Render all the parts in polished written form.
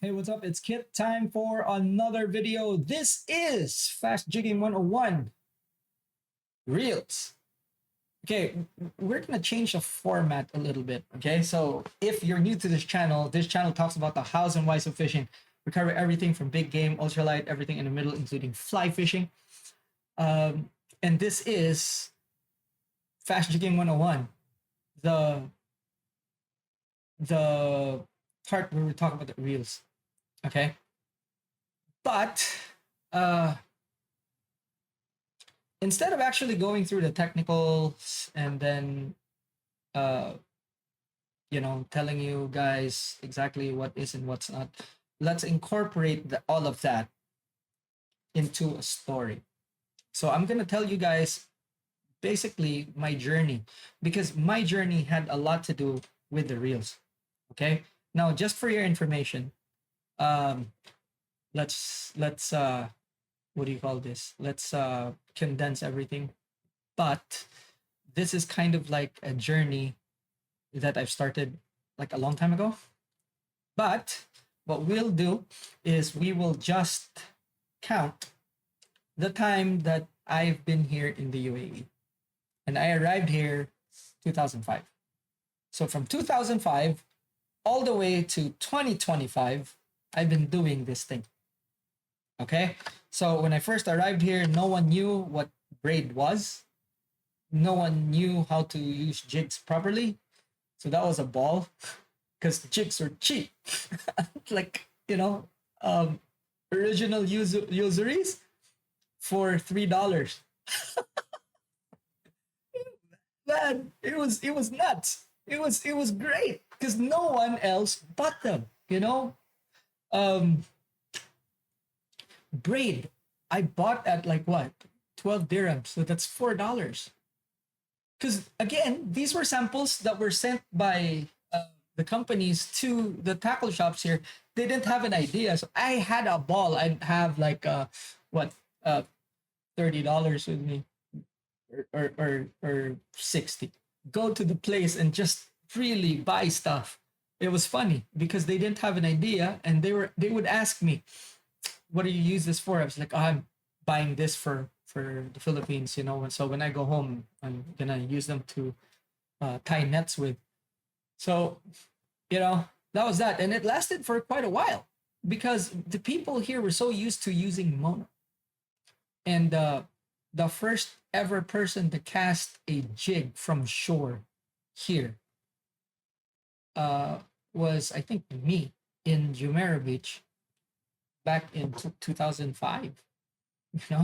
Hey, what's up? It's Kit. Time for another video. This is Fast Jigging 101 Reels. Okay, we're gonna change the format a little bit. Okay, so if you're new to this channel talks about the hows and whys of fishing. We cover everything from big game, ultralight, everything in the middle, including fly fishing. And this is Fast Jigging 101, the the part where we talk about the reels. Okay, but uh instead of actually going through the technicals and then uh telling you guys exactly what is and what's not, let's incorporate all of that into a story. So I'm going to tell you guys basically my journey, because my journey had a lot to do with the reels. Okay, now just for your information, um let's what do you call this, let's condense everything. But this is kind of like a journey that I've started like a long time ago. But what we'll do is we will just count the time that I've been here in the UAE. And I arrived here 2005. So from 2005 all the way to 2025, I've been doing this thing. Okay? So when I first arrived here, no one knew what braid was. No one knew how to use jigs properly. So that was a ball because jigs were cheap. Like, um, original usuries for $3. Man, it was nuts. It was great because no one else bought them. Um, braid I bought at like what, 12 dirhams. So that's $4. Because again, these were samples that were sent by the companies to the tackle shops here. They didn't have an idea, so I had a ball. I'd have like what uh $30 with me, or 60. Go to the place and just really buy stuff. It was funny because they didn't have an idea, and they would ask me, "What do you use this for?" I was like, "I'm buying this for the Philippines. And so when I go home, I'm gonna use them to tie nets with." So that was that, and it lasted for quite a while because the people here were so used to using mono. And the first ever person to cast a jig from shore here uh, was, I think, me in Jumeirah Beach back in 2005.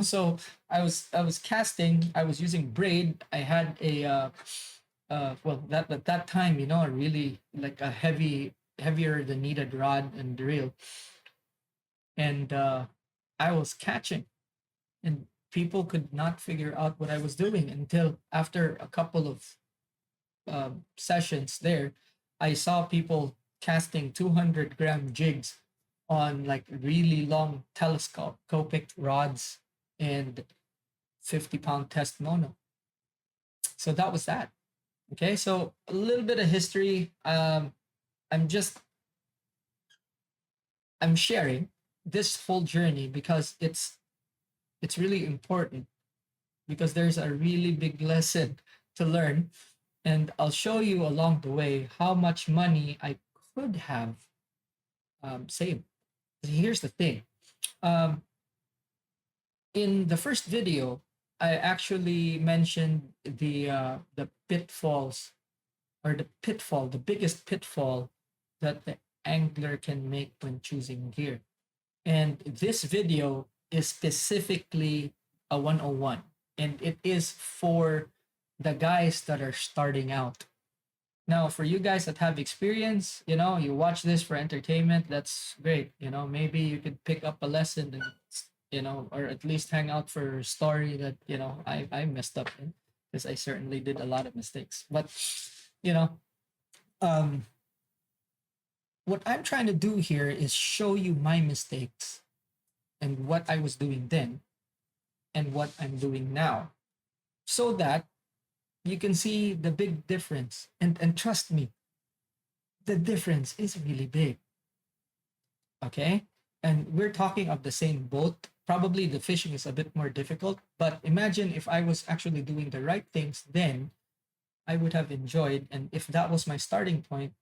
So I was casting. I was using braid. I had a well, that at that time, a really like a heavier than needed rod and reel, and I was catching, and people could not figure out what I was doing until after a couple of sessions there. I saw people casting 200-gram jigs on like really long telescopic rods and 50-pound test mono. So that was that. Okay, so a little bit of history. I'm just I'm sharing this whole journey because it's really important, because there's a really big lesson to learn, and I'll show you along the way how much money I could have saved. Here's the thing. Um, in the first video, I actually mentioned the pitfalls, or the pitfall, the biggest pitfall that the angler can make when choosing gear. And this video is specifically a 101, and it is for the guys that are starting out. Now, for you guys that have experience, you watch this for entertainment, that's great. Maybe you could pick up a lesson, and or at least hang out for a story that, I messed up in, because I certainly did a lot of mistakes. But, you know, um, what I'm trying to do here is show you my mistakes and what I was doing then and what I'm doing now, so that you can see the big difference. And trust me, the difference is really big. Okay. And we're talking of the same boat. Probably the fishing is a bit more difficult, but imagine if I was actually doing the right things, then I would have enjoyed. And if that was my starting point,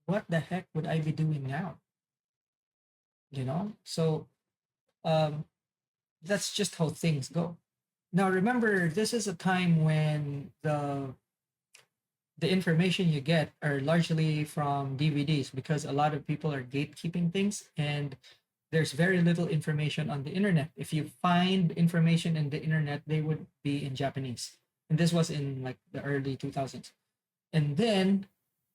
what the heck would I be doing now? You know? So um, that's just how things go. Now, remember, this is a time when the information you get are largely from DVDs because a lot of people are gatekeeping things and there's very little information on the internet. If you find information in the internet, they would be in Japanese. And this was in like the early 2000s. And then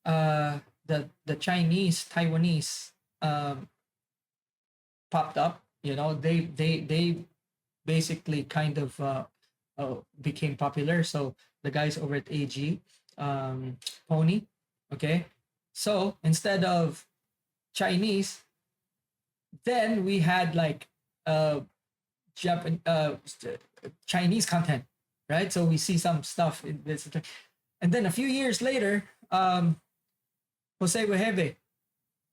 the Chinese, Taiwanese um, popped up. You know, they basically kind of became popular. So the guys over at AG, Pony, okay. So instead of Chinese, then we had like uh, Japan, Chinese content, right? So we see some stuff in this, and then a few years later, Jose Wehebe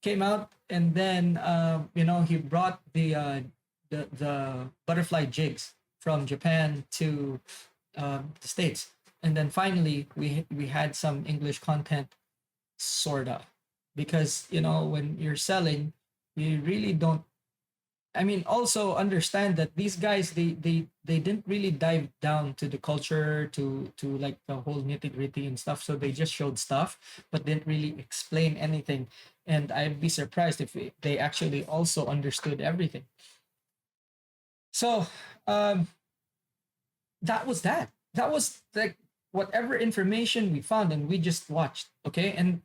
came out, and then you know he brought the butterfly jigs from Japan to the States, and then finally we had some English content, sorta, because you know when you're selling, you really don't. I mean, also understand that these guys they didn't really dive down to the culture to like the whole nitty gritty and stuff. So they just showed stuff, but didn't really explain anything. And I'd be surprised if they actually also understood everything. So um, that was that. That was like whatever information we found, and we just watched. Okay, and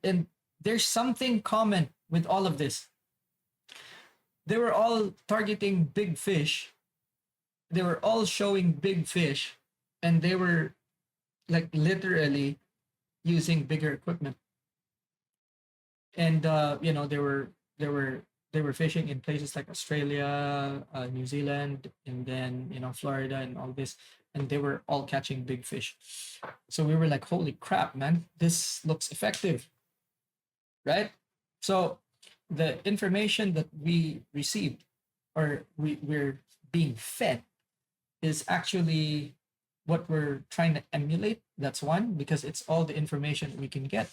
there's something common with all of this. They were all targeting big fish. They were all showing big fish, and they were like literally using bigger equipment. And you know, they were fishing in places like Australia, New Zealand, and then you know Florida and all this, and they were all catching big fish. So we were like, holy crap, man, this looks effective, right? So the information that we received or we're being fed is actually what we're trying to emulate. That's one, because it's all the information we can get.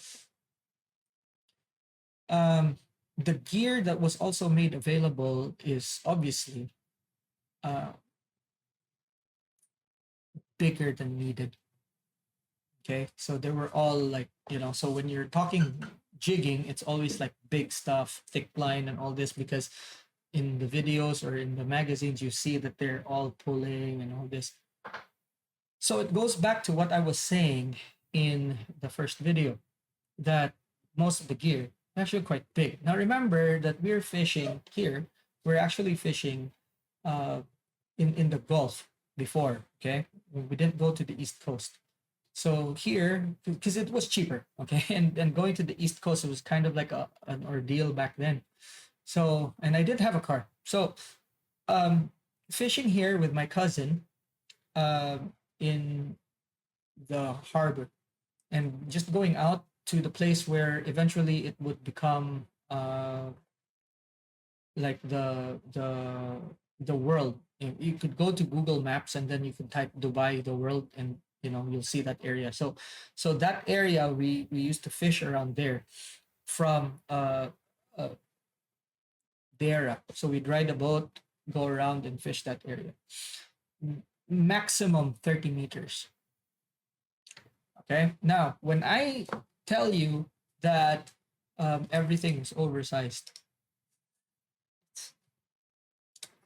Um, the gear that was also made available is obviously uh, bigger than needed. Okay, so they were all like, you know, so when you're talking jigging, it's always like big stuff, thick line, and all this because in the videos or in the magazines, you see that they're all pulling and all this. So it goes back to what I was saying in the first video that most of the gear is actually quite big. Now remember that we're fishing here. We're actually fishing uh, in the Gulf before. Okay, we didn't go to the East Coast. So here, because it was cheaper, okay, and going to the East Coast, it was kind of like an ordeal back then. So, and I did have a car. So, um, fishing here with my cousin, in the harbor, and just going out to the place where eventually it would become like the world. You could go to Google Maps and then you could type Dubai the world, and you know you'll see that area. So that area we used to fish around there from there. So we'd ride a boat, go around and fish that area. Maximum 30 meters. Okay. Now, when I tell you that everything is oversized,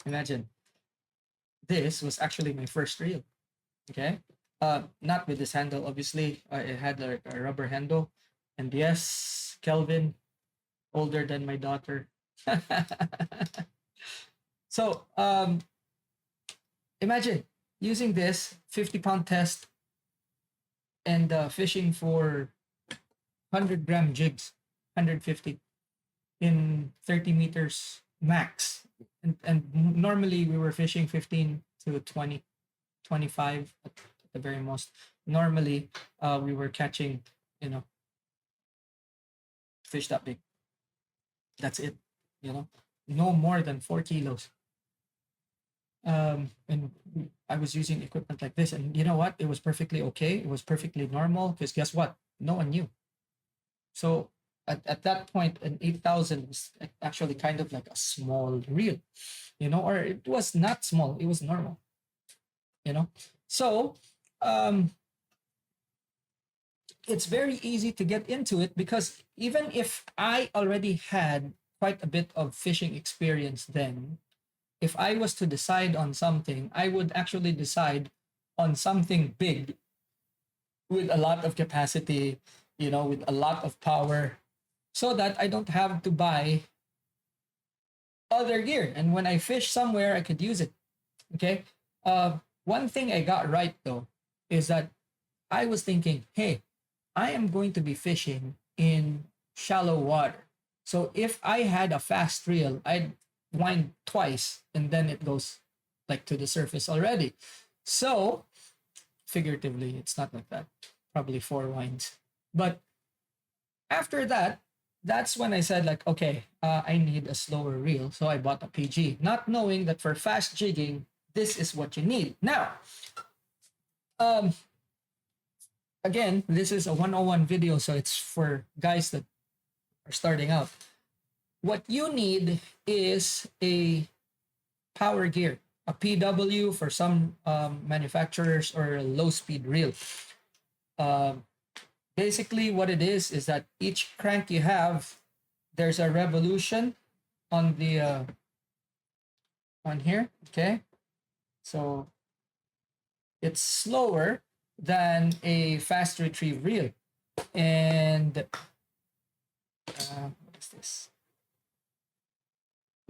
imagine this was actually my first reel. Okay. Not with this handle, obviously. It had a rubber handle. And yes, Kelvin, older than my daughter. So imagine using this 50-pound test and fishing for 100-gram jigs, 150 in 30 meters max. And normally we were fishing 15 to 20, 25 at the very most. Normally we were catching, you know, fish that big. That's it, you know. no more than 4 kilos. And I was using equipment like this, and you know what? It was perfectly okay. It was perfectly normal because guess what? No one knew. So at that point, an 8,000 was actually kind of like a small reel, or it was not small. It was normal, you know. So um, it's very easy to get into it because even if I already had quite a bit of fishing experience then, if I was to decide on something, I would actually decide on something big with a lot of capacity, with a lot of power, so that I don't have to buy other gear. And when I fish somewhere, I could use it. Okay. One thing I got right though is that I was thinking, hey, I am going to be fishing in shallow water. So if I had a fast reel, I'd wind twice and then it goes like to the surface already. So figuratively, it's not like that. Probably 4 winds. But after that, that's when I said like, okay, I need a slower reel. So I bought a PG, not knowing that for fast jigging, this is what you need. Now, um, again, this is a 101 video, so it's for guys that are starting out. What you need is a power gear, a PW for some manufacturers, or a low speed reel. Um, Basically, what it is that each crank you have, there's a revolution on the on here. Okay, so it's slower than a fast retrieve reel, and what is this?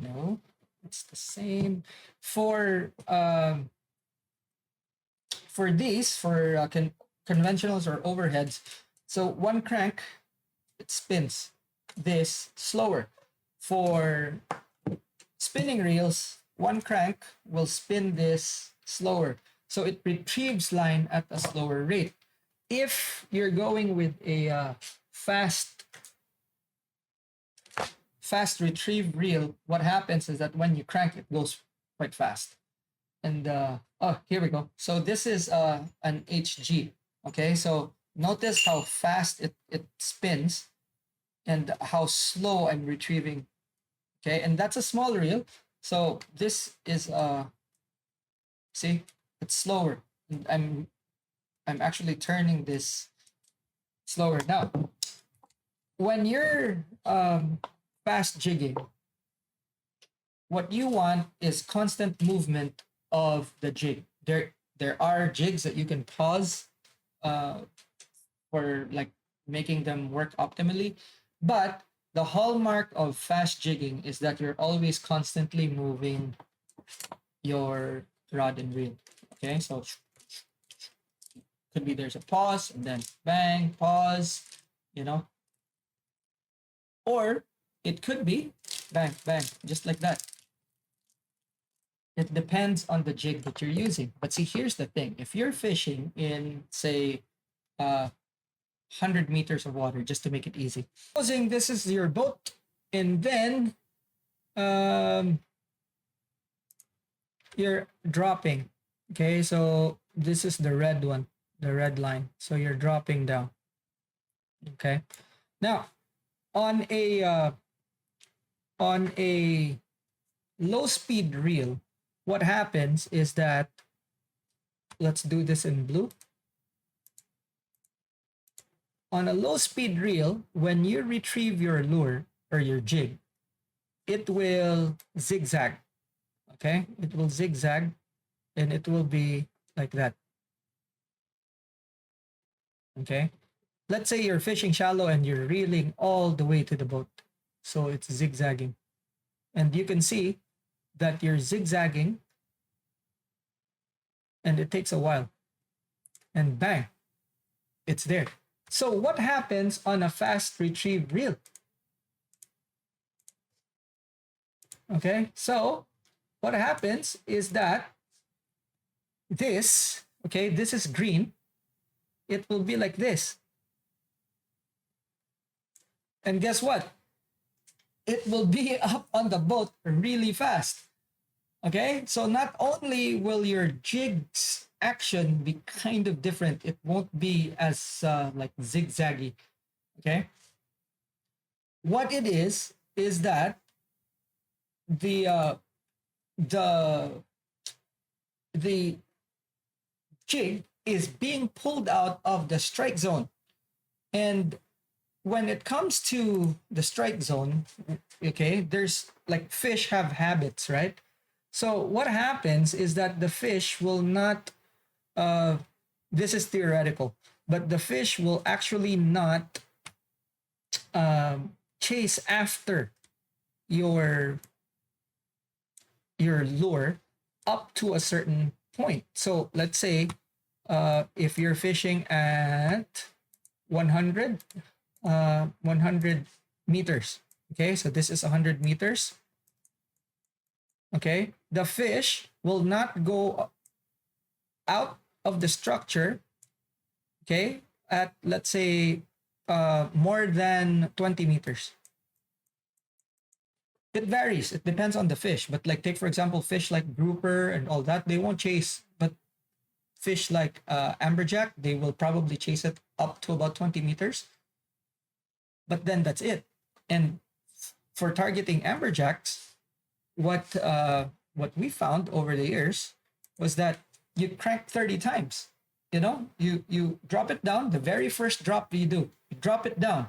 No, it's the same for these for conventionals or overheads. So one crank, it spins this slower. For spinning reels, one crank will spin this slower. So it retrieves line at a slower rate. If you're going with a fast retrieve reel, what happens is that when you crank, it goes quite fast. And oh, here we go. So this is an HG. Okay, so notice how fast it spins and how slow I'm retrieving. Okay, and that's a small reel. So this is see, it's slower. And I'm actually turning this slower. Now, when you're fast jigging, what you want is constant movement of the jig. There are jigs that you can pause for like making them work optimally, but the hallmark of fast jigging is that you're always constantly moving your rod and reel. Okay, so could be there's a pause and then bang, pause, you know, or it could be bang, bang, just like that. It depends on the jig that you're using. But see, here's the thing. If you're fishing in, say, 100 meters of water, just to make it easy. Supposing this is your boat, and then you're dropping. Okay, so this is the red one, the red line. So you're dropping down. Okay. Now, on a low speed reel, what happens is that, let's do this in blue. On a low speed reel, when you retrieve your lure or your jig, it will zigzag. Okay, it will zigzag and it will be like that. Okay, let's say you're fishing shallow and you're reeling all the way to the boat, so it's zigzagging, and you can see that you're zigzagging and it takes a while, and bang, it's there. So what happens on a fast retrieve reel? Okay, so what happens is that this, okay, this is green, it will be like this. And guess what? it will be up on the boat really fast. Okay, so not only will your jigs action be kind of different, it won't be as like zigzaggy. Okay, what it is that the uh, the the jig is being pulled out of the strike zone, and when it comes to the strike zone, okay, there's like fish have habits, right? So what happens is that the fish will not. Uh, this is theoretical, but the fish will actually not chase after your your lure up to a certain point. So let's say if you're fishing at 100 100 meters. Okay, so this is 100 meters. Okay, the fish will not go out of the structure, okay, at let's say more than 20 meters. It varies. It depends on the fish. But like take for example, fish like grouper and all that, they won't chase. But fish like amberjack, they will probably chase it up to about 20 meters. But then that's it. And for targeting amberjacks, what we found over the years was that you crank 30 times. You know, you drop it down. The very first drop you do, you drop it down,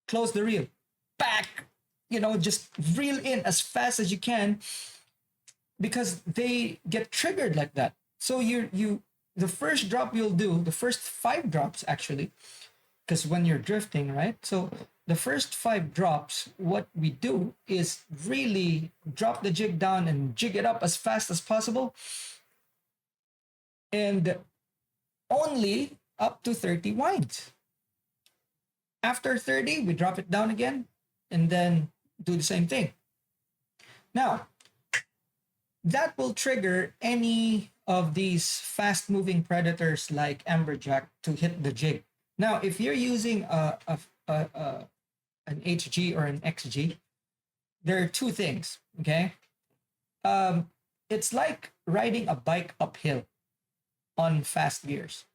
close the reel, back. You know, just reel in as fast as you can because they get triggered like that. So you the first drop you'll do, the first 5 drops actually, because when you're drifting, right? So the first 5 drops, what we do is really drop the jig down and jig it up as fast as possible, and only up to 30 winds. After 30, we drop it down again and then do the same thing. Now, that will trigger any of these fast moving predators like amberjack to hit the jig. Now, if you're using an HG or an XG, there are 2 things, okay? It's like riding a bike uphill on fast gears.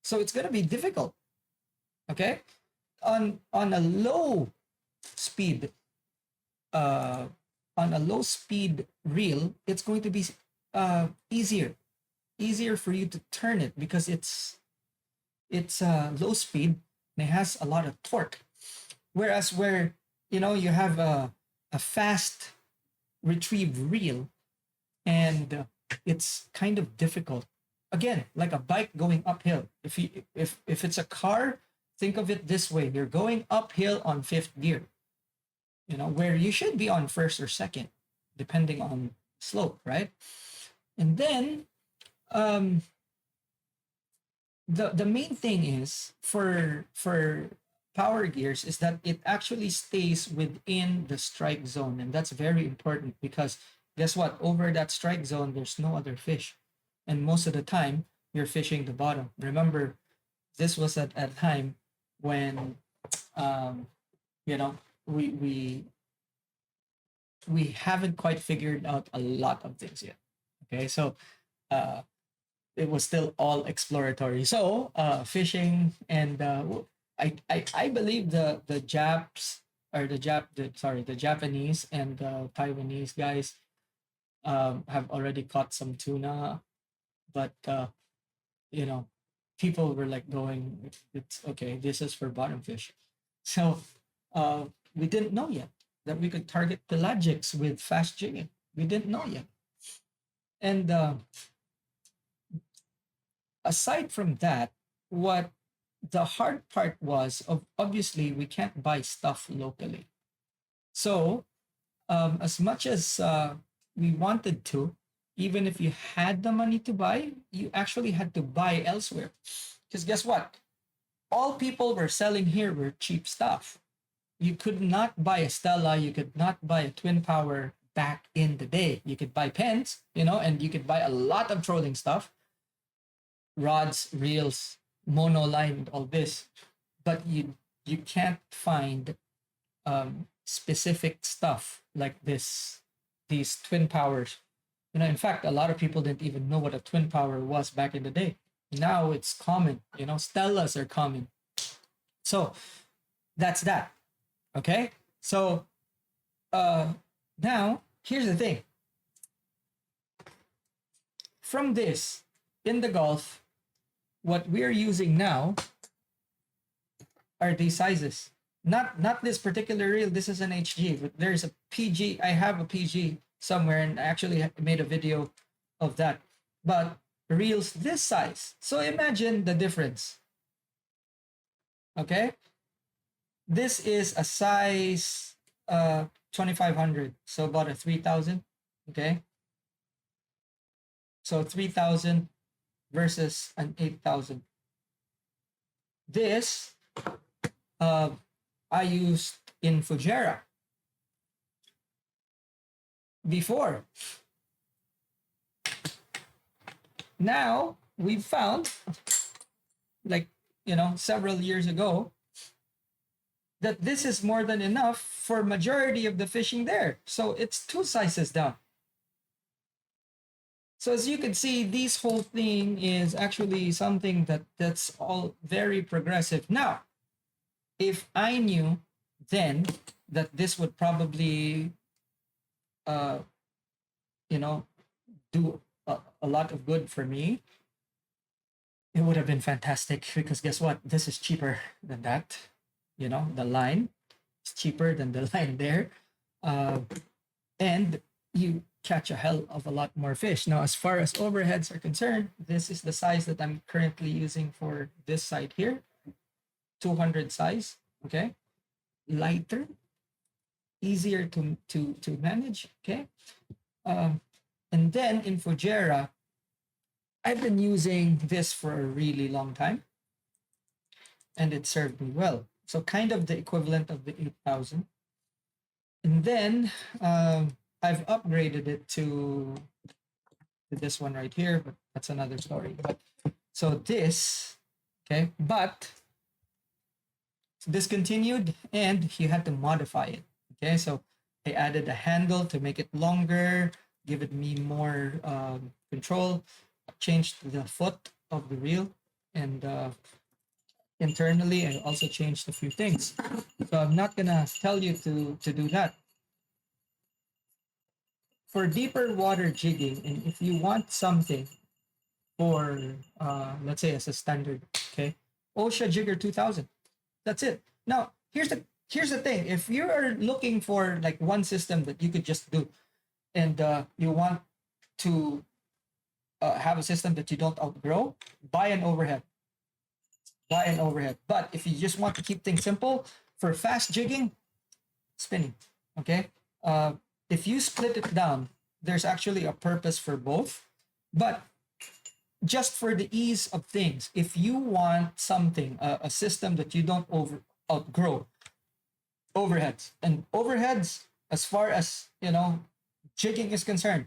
So it's going to be difficult, okay? On a low speed on a low speed reel, it's going to be easier for you to turn it because it's low speed and it has a lot of torque. Whereas where you have a fast retrieve reel and it's kind of difficult. Again, like a bike going uphill. If it's a car, think of it this way: you're going uphill on fifth gear. Where you should be on first or second, depending on slope, right? And then the main thing is for power gears is that it actually stays within the strike zone, and that's very important because guess what? Over that strike zone, there's no other fish, and most of the time you're fishing the bottom. Remember, this was at a time when um, you know we we haven't quite figured out a lot of things yet. Okay, so uh, it was still all exploratory. So fishing and I believe the Japs or the Japanese and the Taiwanese guys have already caught some tuna, but you know people were like going, it's okay, this is for bottom fish. So we didn't know yet that we could target pelagics with fast jigging. We didn't know yet. And aside from that, what the hard part was of obviously we can't buy stuff locally. So as much as we wanted to, even if you had the money to buy, you actually had to buy elsewhere. Because guess what? All people were selling here were cheap stuff. You could not buy a Stella, you could not buy a Twin Power back in the day. You could buy pens, and you could buy a lot of trolling stuff, rods, reels, monoline, all this, but you can't find specific stuff like these twin powers. In fact, a lot of people didn't even know what a twin power was back in the day. Now it's common. Stellas are common. So that's that. Okay. So now here's the thing. From this in the Gulf, what we're using now are these sizes. Not this particular reel. This is an HG, but there's a PG. I have a PG somewhere, and I actually made a video of that. But reels this size. So imagine the difference. Okay, this is a size 2500, so about a 3000. Okay, so 3000 versus an 8000. This I used in Fujairah before. Now we've found, like, several years ago, that this is more than enough for majority of the fishing there. So it's 2 sizes down. So as you can see, this whole thing is actually something that's all very progressive. Now, if I knew then that this would probably, do a lot of good for me, it would have been fantastic, because guess what? This is cheaper than that. The line is cheaper than the line there. And you catch a hell of a lot more fish. Now, as far as overheads are concerned, this is the size that I'm currently using for this side here. 200 size. Okay. Lighter, easier to manage. Okay. And then in Fujairah, I've been using this for a really long time, and it served me well. So kind of the equivalent of the 8000. And then I've upgraded it to this one right here, but that's another story. But so this, okay, but discontinued, and you had to modify it. Okay, so I added a handle to make it longer, give it me more control, changed the foot of the reel, and internally I also changed a few things. So I'm not gonna tell you to do that. For deeper water jigging, and if you want something for let's say as a standard, okay, Ocea Jigger 2000. That's it. Now here's the thing. If you are looking for like one system that you could just do, and you want to have a system that you don't outgrow, buy an overhead. Buy an overhead. But if you just want to keep things simple, for fast jigging, spinning. Okay. If you split it down, there's actually a purpose for both. But just for the ease of things, if you want something, a system that you don't outgrow, overheads. And overheads, as far as jigging is concerned,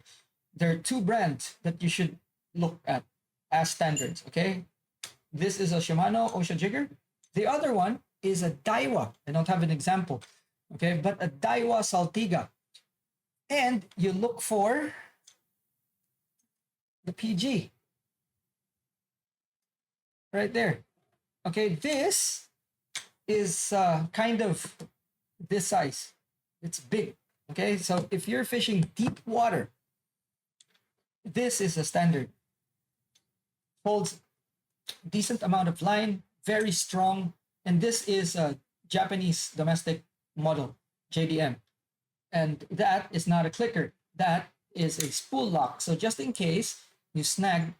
there are 2 brands that you should look at as standards. Okay, this is a Shimano Ocea Jigger. The other one is a Daiwa. I don't have an example, okay, but a Daiwa Saltiga. And you look for the PG right there. Okay, this is kind of this size. It's big. Okay, so if you're fishing deep water, this is a standard. Holds decent amount of line, very strong, and this is a Japanese domestic model, JDM. And that is not a clicker. That is a spool lock. So just in case you snag,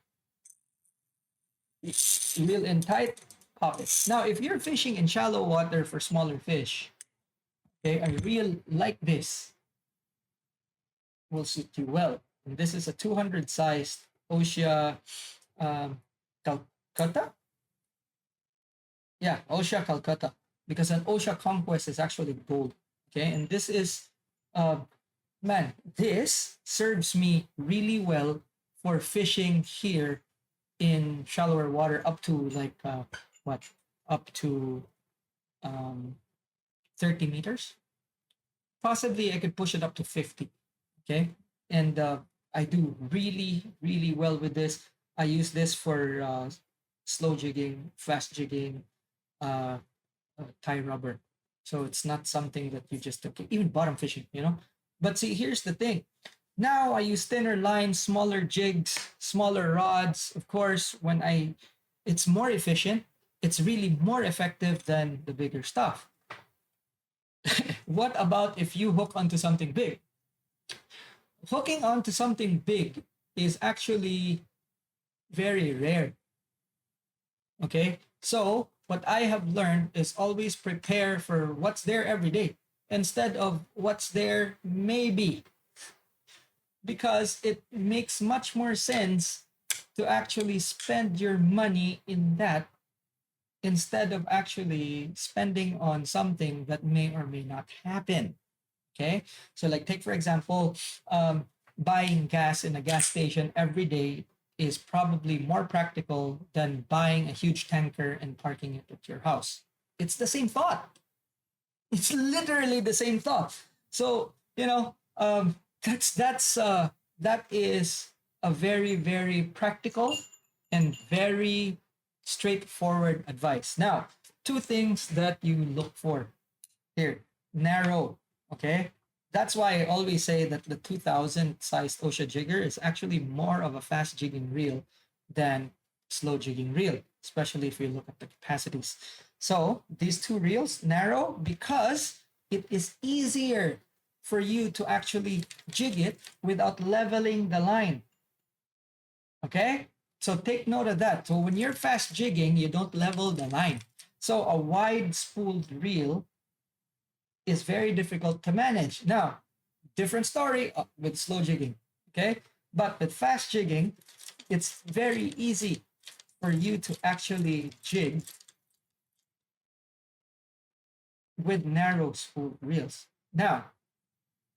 reel in tight, pop it. Now, if you're fishing in shallow water for smaller fish, okay, a reel like this will suit you well. And this is a 200 sized Ocea Calcutta. Yeah, Ocea Calcutta, because an Ocea Conquest is actually gold. Okay, and this is, man, this serves me really well for fishing here in shallower water up to like up to 30 meters. possibly I could push it up to 50. Okay. And I do really, really well with this. I use this for slow jigging, fast jigging, uh, tie rubber. So it's not something that you just okay, even bottom fishing, you know. But see, here's the thing. Now I use thinner lines, smaller jigs, smaller rods. Of course, it's more efficient. It's really more effective than the bigger stuff. What about if you hook onto something big? Hooking onto something big is actually very rare. Okay. So what I have learned is always prepare for what's there every day instead of what's there maybe, because it makes much more sense to actually spend your money in that instead of actually spending on something that may or may not happen. Okay. So like take for example, buying gas in a gas station every day is probably more practical than buying a huge tanker and parking it at your house. It's the same thought. It's literally the same thought. So you know, that is a very very practical and very straightforward advice. Now, two things that you look for here: narrow. Okay, that's why I always say that the 2000 sized Ocea jigger is actually more of a fast jigging reel than slow jigging reel, especially if you look at the capacities. So these two reels narrow because it is easier for you to actually jig it without leveling the line. Okay, so take note of that. So when you're fast jigging, you don't level the line. So a wide spooled reel is very difficult to manage. Now, different story with slow jigging, okay? But with fast jigging, it's very easy for you to actually jig with narrow spool reels. Now,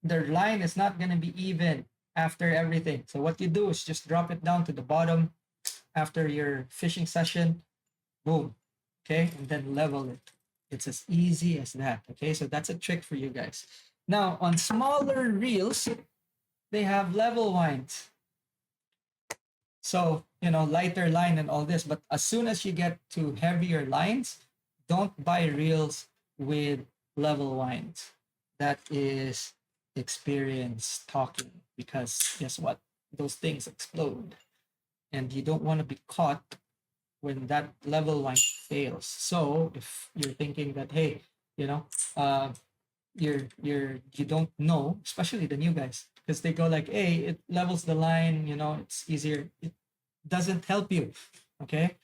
the line is not going to be even after everything. So what you do is just drop it down to the bottom after your fishing session, boom, okay? And then level it. It's as easy as that, okay? So that's a trick for you guys. Now, on smaller reels, they have level winds. So, you know, lighter line and all this. But as soon as you get to heavier lines, don't buy reels with level winds. That is experience talking, because guess what? Those things explode. And you don't want to be caught when that level line fails. So if you're thinking that, hey, you know, you don't know, especially the new guys, because they go like, hey, it levels the line, you know, it's easier. It doesn't help you. Okay.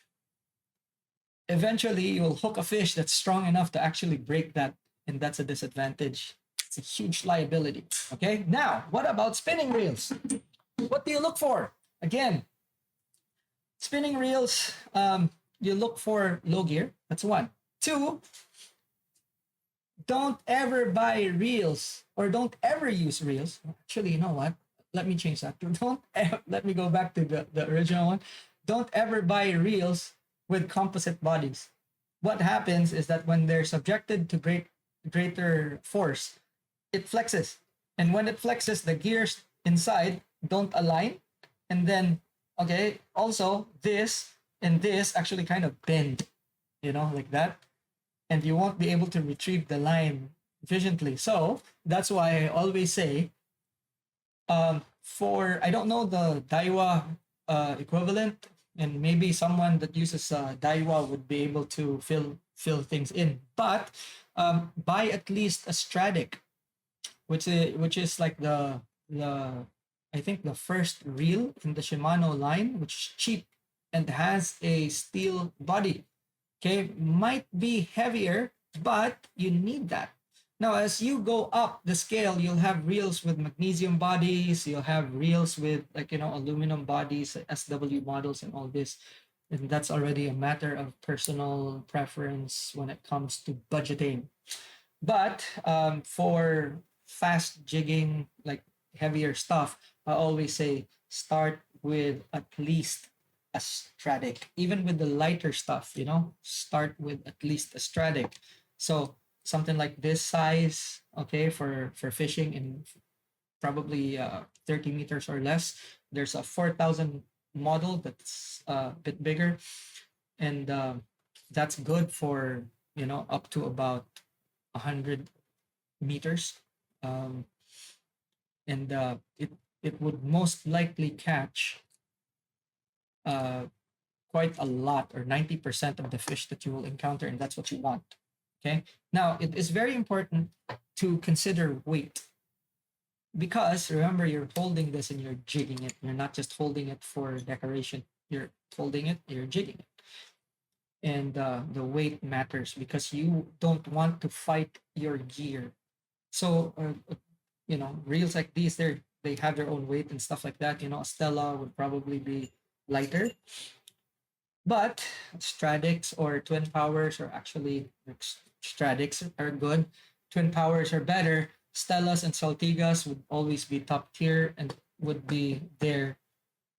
Eventually you'll hook a fish that's strong enough to actually break that, and that's a disadvantage. It's a huge liability. Okay. Now, what about spinning reels? What do you look for? Again, spinning reels, you look for low gear. That's one. Two, don't ever buy reels or don't ever use reels. Actually, you know what? Let me change that. Don't let me go back to the original one. Don't ever buy reels with composite bodies. What happens is that when they're subjected to greater force, it flexes. And when it flexes, the gears inside don't align. And then, okay, also this and this actually kind of bend, you know, like that. And you won't be able to retrieve the line efficiently. So that's why I always say, for I don't know the Daiwa equivalent, and maybe someone that uses Daiwa would be able to fill things in. But buy at least a Stradic, which is like the I think the first reel in the Shimano line, which is cheap and has a steel body. Okay, might be heavier, but you need that. Now, as you go up the scale, you'll have reels with magnesium bodies, you'll have reels with like, you know, aluminum bodies, SW models and all this. And that's already a matter of personal preference when it comes to budgeting. But for fast jigging, like heavier stuff, I always say start with at least a Stradic. Even with the lighter stuff, you know, start with at least a Stradic. So something like this size, okay, for fishing in probably 30 meters or less. There's a 4,000 model that's a bit bigger, and that's good for up to about 100 meters, um, and it would most likely catch uh, quite a lot, or 90% of the fish that you will encounter, and that's what you want. Okay. Now, it is very important to consider weight, because remember, you're holding this and you're jigging it. You're not just holding it for decoration. You're holding it, you're jigging it. And the weight matters, because you don't want to fight your gear. So, reels like these, they have their own weight and stuff like that. A Stella would probably be lighter, but Stradix or Twin Powers are actually, Stradix are good. Twin Powers are better. Stellas and Saltigas would always be top tier and would be there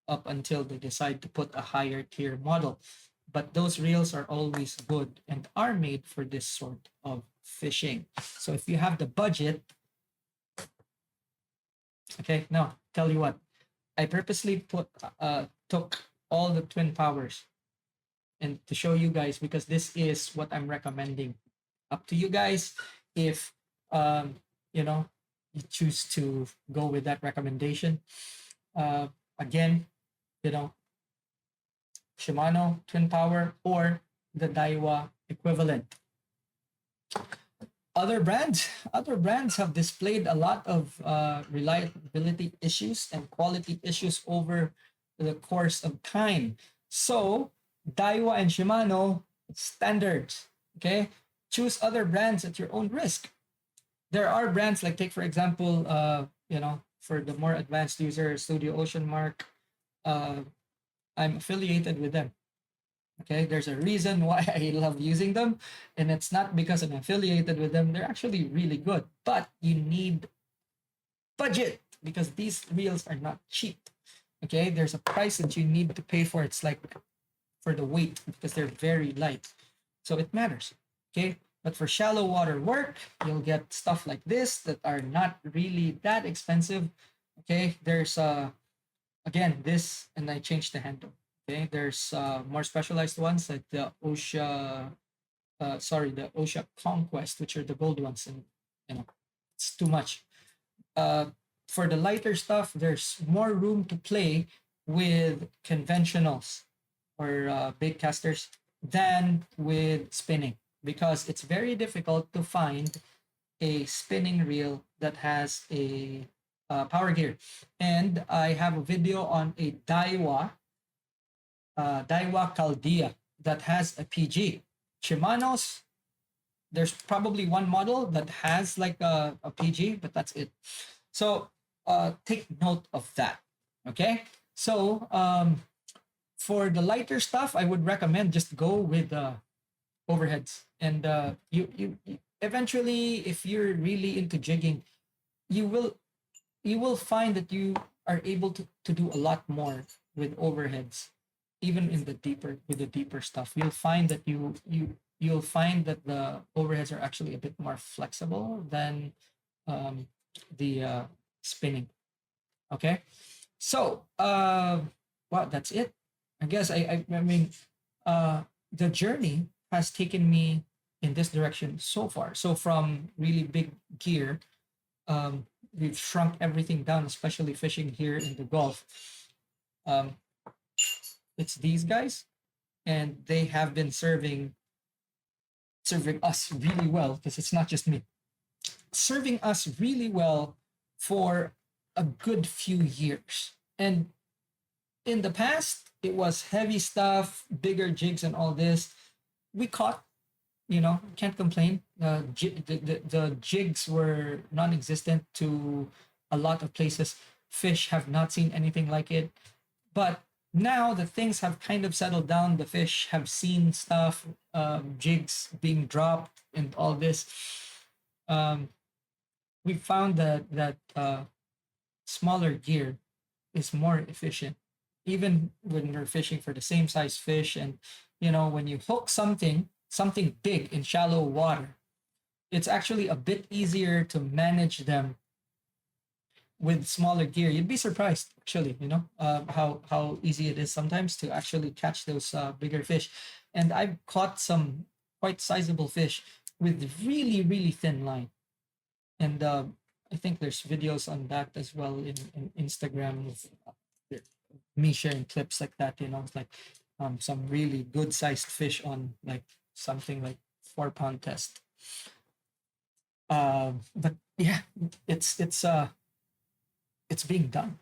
up until they decide to put a higher tier model. But those reels are always good and are made for this sort of fishing. So if you have the budget, okay, now tell you what, I purposely took all the Twin Powers and to show you guys, because this is what I'm recommending. Up to you guys if um, you know you choose to go with that recommendation. Again, you know, Shimano Twin Power or the Daiwa equivalent. Other brands have displayed a lot of reliability issues and quality issues over the course of time. So Daiwa and Shimano, standards. Okay, choose other brands at your own risk. There are brands like, take for example, for the more advanced user, Studio Ocean Mark. Uh, I'm affiliated with them. Okay, there's a reason why I love using them, and it's not because I'm affiliated with them. They're actually really good, but you need budget, because these reels are not cheap. Okay, there's a price that you need to pay for. It's like for the weight, because they're very light, so it matters. Okay, but for shallow water work, you'll get stuff like this that are not really that expensive. Okay, there's again this, and I changed the handle. Okay, there's more specialized ones like the Ocea, the Ocea Conquest, which are the gold ones, and it's too much. Uh, for the lighter stuff, there's more room to play with conventionals or big casters than with spinning, because it's very difficult to find a spinning reel that has a power gear. And I have a video on a Daiwa Caldea that has a PG. Shimano's, there's probably one model that has like a PG, but that's it. So take note of that. Okay. So for the lighter stuff, I would recommend just go with overheads. And you eventually, if you're really into jigging, you will you will find that you are able to do a lot more with overheads, even in the deeper stuff. You'll find that you'll find that the overheads are actually a bit more flexible than um, the spinning. Okay, so well, that's it. I guess I mean, the journey has taken me in this direction so far. So from really big gear, um, we've shrunk everything down, especially fishing here in the Gulf. Um, it's these guys, and they have been serving us really well, because it's not just me, serving us really well for a good few years. And in the past, it was heavy stuff, bigger jigs, and all this. We caught, can't complain. The jigs were non-existent to a lot of places. Fish have not seen anything like it. But now that things have kind of settled down, the fish have seen stuff, jigs being dropped, and all this. Um, we found that smaller gear is more efficient, even when you're fishing for the same size fish. And when you hook something big in shallow water, it's actually a bit easier to manage them with smaller gear. You'd be surprised, actually, how easy it is sometimes to actually catch those bigger fish. And I've caught some quite sizable fish with really, really thin line. And I think there's videos on that as well in Instagram of me sharing clips like that. It's like some really good sized fish on like something like 4 pound test. But yeah, it's being done.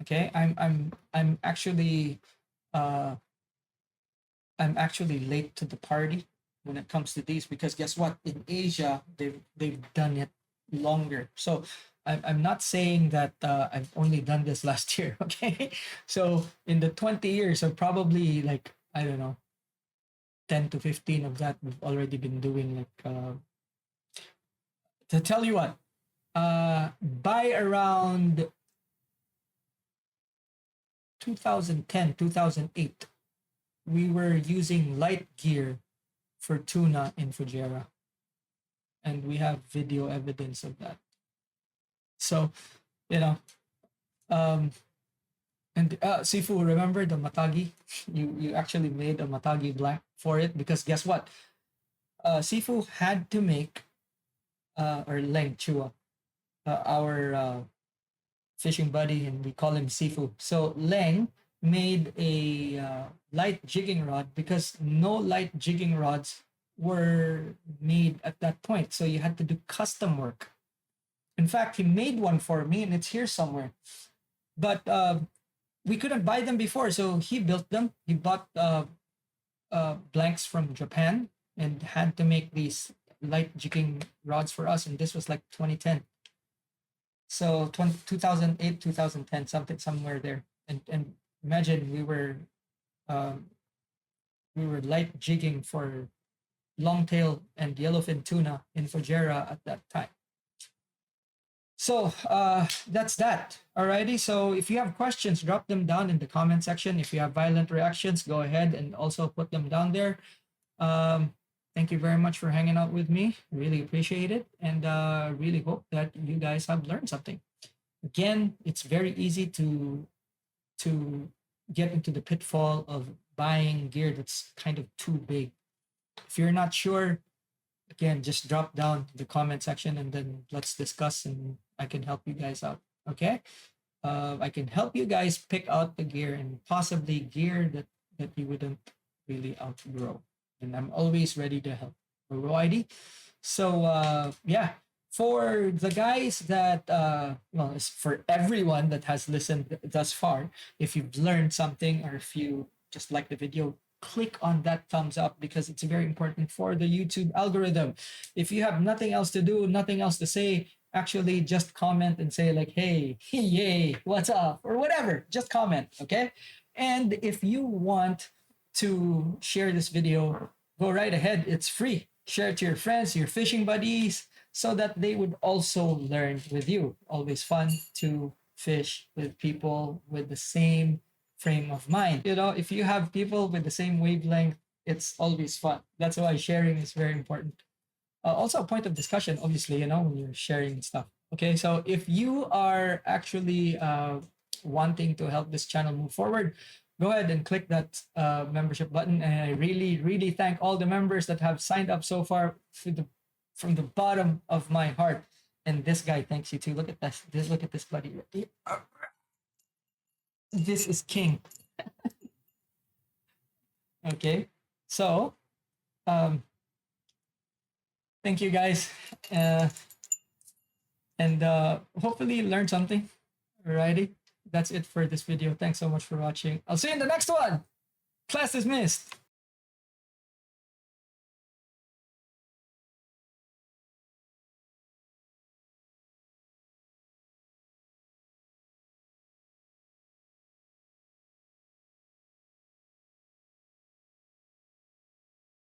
Okay, uh, I'm actually late to the party when it comes to these, because guess what? In Asia, they've done it longer. So I'm not saying that I've only done this last year. Okay, so in the 20 years, I've probably, like, I don't know, 10 to 15 of that we've already been doing. Like, to tell you what, by around 2010, 2008, we were using light gear for tuna in Fujairah, and we have video evidence of that. So, you know, um, and Sifu, remember the matagi? You actually made a matagi blank for it, because guess what? Sifu had to make or Leng Chua, our fishing buddy, and we call him Sifu. So Leng made a light jigging rod, because no light jigging rods were made at that point. So you had to do custom work. In fact, he made one for me, and it's here somewhere. But we couldn't buy them before, so he built them. He bought blanks from Japan and had to make these light jigging rods for us, and this was like 2010. So 2008, 2010, something somewhere there. And imagine um, we were light jigging for longtail and yellowfin tuna in Fujairah at that time. So that's that. Alrighty. So if you have questions, drop them down in the comment section. If you have violent reactions, go ahead and also put them down there. Thank you very much for hanging out with me. Really appreciate it, and really hope that you guys have learned something. Again, it's very easy to get into the pitfall of buying gear that's kind of too big. If you're not sure, again, just drop down the comment section, and then let's discuss, and I can help you guys out. Okay, I can help you guys pick out the gear, and possibly gear that you wouldn't really outgrow. And I'm always ready to help. Alrighty. So yeah, for the guys that well, it's for everyone that has listened thus far, if you've learned something, or if you just like the video, click on that thumbs up, because it's very important for the YouTube algorithm. If you have nothing else to do, nothing else to say, actually just comment and say like, hey, yay, what's up, or whatever. Just comment, okay? And if you want to share this video, go right ahead. It's free. Share it to your friends, your fishing buddies, so that they would also learn with you. Always fun to fish with people with the same frame of mind. If you have people with the same wavelength, it's always fun. That's why sharing is very important. Also a point of discussion, obviously, when you're sharing stuff. Okay, so if you are actually wanting to help this channel move forward, go ahead and click that membership button. And I really, really thank all the members that have signed up so far from the bottom of my heart. And this guy thanks you too. Look at this. Look at this buddy. This is king. Okay, so thank you guys, and hopefully you learned something. Alrighty, that's it for this video. Thanks so much for watching. I'll see you in the next one. Class dismissed.